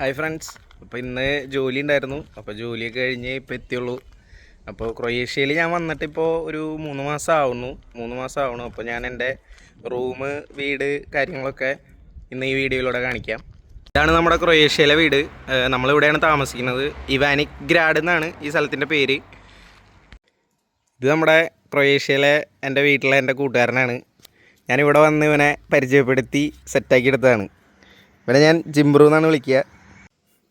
Hi friends. അപ്പോൾ ഇന്ന് ജോലി ഉണ്ടായിരുന്നു. അപ്പോൾ ജോലിയൊക്കെ കഴിഞ്ഞ് ഇപ്പോൾ എത്തിയുള്ളൂ. അപ്പോൾ ക്രൊയേഷ്യയിൽ ഞാൻ വന്നിട്ടിപ്പോൾ ഒരു 3 മാസം ആവണു. അപ്പോൾ ഞാൻ എൻ്റെ വീട് കാര്യങ്ങളൊക്കെ ഇന്ന് ഈ വീഡിയോയിലൂടെ കാണിക്കാം. ഇതാണ് നമ്മുടെ ക്രൊയേഷ്യയിലെ വീട്. നമ്മളിവിടെയാണ് താമസിക്കുന്നത്. ഇവാനിക് ഗ്രാഡ് എന്നാണ് ഈ സ്ഥലത്തിൻ്റെ പേര്. ഇത് നമ്മുടെ ക്രൊയേഷ്യയിലെ എൻ്റെ വീട്ടിലെ എൻ്റെ കൂട്ടുകാരനാണ്. ഞാനിവിടെ വന്ന് ഇവനെ പരിചയപ്പെടുത്തി സെറ്റാക്കി എടുത്തതാണ്. ഇവനെ ഞാൻ ജിംബ്രു എന്നാണ് വിളിക്കുക.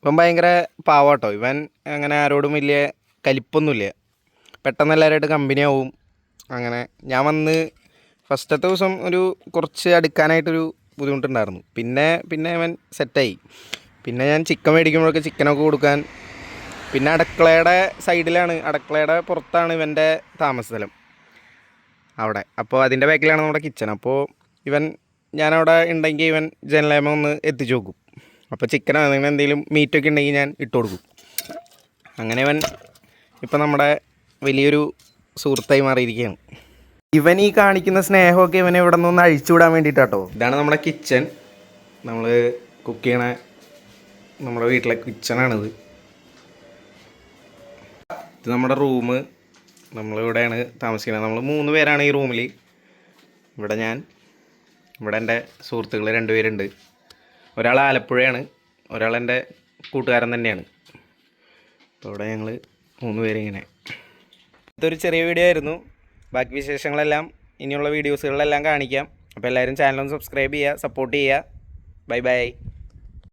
ഇപ്പം ഭയങ്കര പാവാട്ടോ. ഇവൻ അങ്ങനെ ആരോടും വലിയ കലിപ്പൊന്നുമില്ല. പെട്ടെന്ന് എല്ലാവരുമായിട്ട് കമ്പനി ആവും. അങ്ങനെ ഞാൻ വന്ന് ഫസ്റ്റത്തെ ദിവസം കുറച്ച് അടുക്കാനായിട്ടൊരു ബുദ്ധിമുട്ടുണ്ടായിരുന്നു. പിന്നെ അവൻ സെറ്റായി. പിന്നെ ഞാൻ ചിക്കൻ മേടിക്കുമ്പോഴൊക്കെ ചിക്കനൊക്കെ കൊടുക്കാൻ. പിന്നെ അടുക്കളയുടെ സൈഡിലാണ്, അടുക്കളയുടെ പുറത്താണ് ഇവൻ്റെ താമസ സ്ഥലം അവിടെ. അപ്പോൾ അതിൻ്റെ ബാക്കിലാണ് നമ്മുടെ കിച്ചൺ. അപ്പോൾ ഞാനവിടെ ഉണ്ടെങ്കിൽ ഇവൻ ജനലേമ ഒന്ന് എത്തിച്ചു നോക്കും. അപ്പോൾ ചിക്കനോ അങ്ങനെ എന്തെങ്കിലും മീറ്റൊക്കെ ഉണ്ടെങ്കിൽ ഞാൻ ഇട്ട് കൊടുക്കും. അങ്ങനെ ഇപ്പം നമ്മുടെ വലിയൊരു സുഹൃത്തായി മാറിയിരിക്കുകയാണ്. ഇവൻ ഈ കാണിക്കുന്ന സ്നേഹമൊക്കെ ഇവനെ ഇവിടെ നിന്ന് അഴിച്ചു വിടാൻ വേണ്ടിയിട്ടാട്ടോ. ഇതാണ് നമ്മുടെ കിച്ചൺ. നമ്മൾ കുക്ക് ചെയ്യണ നമ്മുടെ വീട്ടിലെ കിച്ചണാണിത്. ഇത് നമ്മുടെ റൂം. നമ്മളിവിടെയാണ് താമസിക്കുന്നത്. നമ്മൾ 3 പേരാണ് ഈ റൂമിൽ. ഇവിടെ എൻ്റെ സുഹൃത്തുക്കൾ 2 പേരുണ്ട്. ഒരാൾ ആലപ്പുഴയാണ്, ഒരാൾ എൻ്റെ കൂട്ടുകാരൻ തന്നെയാണ്. അപ്പോൾ ഇവിടെ ഞങ്ങൾ 3 പേരിങ്ങനെ. ഇതൊരു ചെറിയ വീഡിയോ ആയിരുന്നു. ബാക്കി വിശേഷങ്ങളെല്ലാം ഇനിയുള്ള വീഡിയോസുകളിലെല്ലാം കാണിക്കാം. അപ്പോൾ എല്ലാവരും ചാനലൊന്ന് സബ്സ്ക്രൈബ് ചെയ്യുക, സപ്പോർട്ട് ചെയ്യുക. Bye bye.